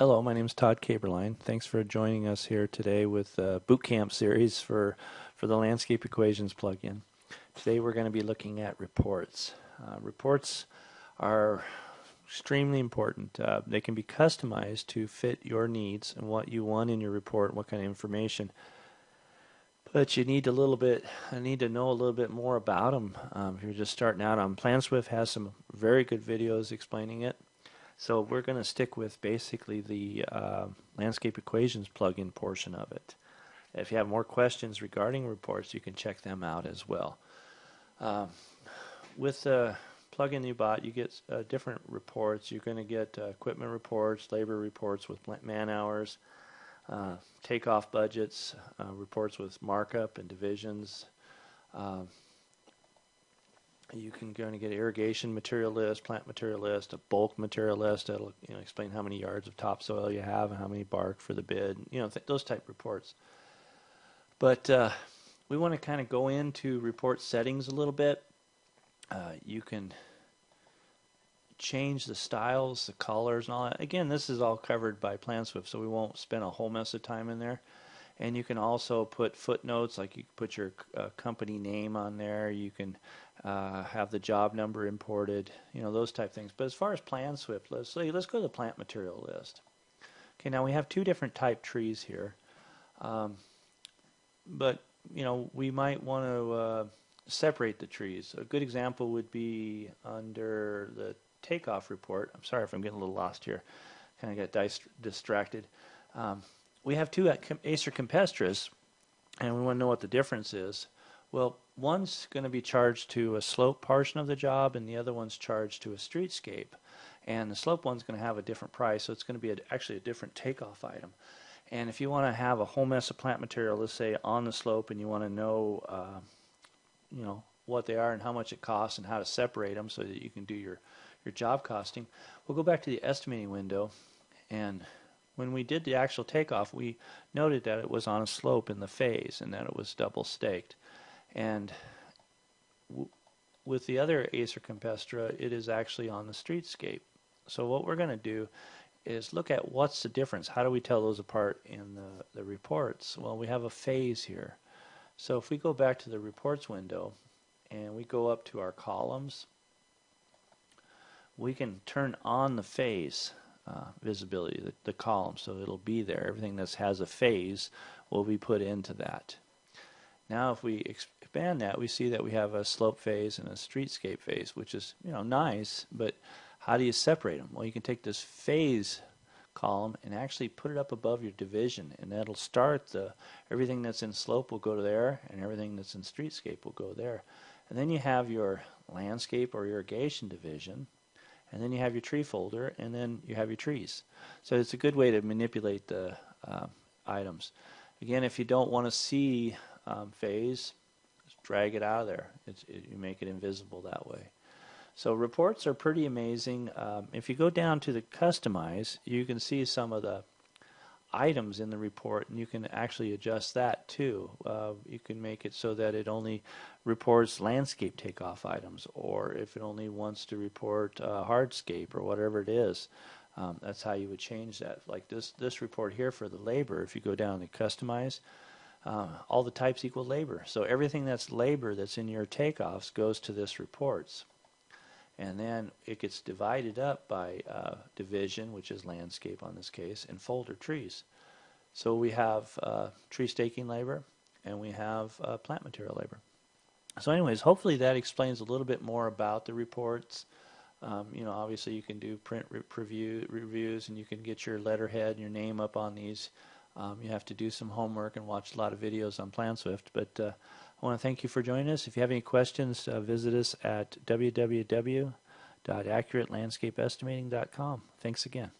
Hello, my name is Todd Caberline. Thanks for joining us here today with the boot camp series for the Landscape Equations plugin. Today we're going to be looking at reports. Reports are extremely important. They can be customized to fit your needs and what you want in your report and what kind of information. But you need to know a little bit more about them. If you're just starting out on PlanSwift, has some very good videos explaining it. So we're going to stick with basically the Landscape Equations plugin portion of it. If you have more questions regarding reports, you can check them out as well. With the plugin you bought, you get different reports. You're going to get equipment reports, labor reports with man hours, takeoff budgets, reports with markup and divisions. You can going to get irrigation material list, plant material list, a bulk material list that'll explain how many yards of topsoil you have and how many bark for the bid, those type reports. But we want to kind of go into report settings a little bit. You can change the styles, the colors, and all that. Again, this is all covered by PlanSwift, so we won't spend a whole mess of time in there. And you can also put footnotes, like you can put your company name on there. You can have the job number imported, those type things. But as far as PlanSwift, let's go to the plant material list. Okay, now we have two different type trees here. But we might want to separate the trees. A good example would be under the takeoff report. I'm sorry if I'm getting a little lost here. Kind of got distracted. We have two Acer Campestras, and we want to know what the difference is. Well, one's going to be charged to a slope portion of the job, and the other one's charged to a streetscape. And the slope one's going to have a different price, so it's going to be actually a different takeoff item. And if you want to have a whole mess of plant material, let's say on the slope, and you want to know, what they are and how much it costs and how to separate them so that you can do your job costing, we'll go back to the estimating window, and when we did the actual takeoff, we noted that it was on a slope in the phase and that it was double staked. And with the other Acer Campestra, it is actually on the streetscape. So what we're going to do is look at what's the difference. How do we tell those apart in the reports? Well, we have a phase here. So if we go back to the reports window and we go up to our columns, we can turn on the phase visibility, the column, so it'll be there. Everything that has a phase will be put into that. Now if we expand that, we see that we have a slope phase and a streetscape phase, which is nice, but how do you separate them? Well, you can take this phase column and actually put it up above your division, and that'll start everything that's in slope will go to there, and everything that's in streetscape will go there. And then you have your landscape or irrigation division, and then you have your tree folder, and then you have your trees. So it's a good way to manipulate the items. Again, if you don't want to see phase, just drag it out of there. You make it invisible that way. So reports are pretty amazing. If you go down to the customize, you can see some of the items in the report, and you can actually adjust that too. You can make it so that it only reports landscape takeoff items, or if it only wants to report hardscape or whatever it is. That's how you would change that. Like this report here for the labor, if you go down to customize, all the types equal labor. So everything that's labor that's in your takeoffs goes to this reports. And then it gets divided up by division, which is landscape on this case, and folder trees. So we have tree staking labor, and we have plant material labor. So anyways, hopefully that explains a little bit more about the reports. Obviously you can do print reviews, and you can get your letterhead and your name up on these. You have to do some homework and watch a lot of videos on PlanSwift, but I want to thank you for joining us. If you have any questions, visit us at www.accuratelandscapeestimating.com. Thanks again.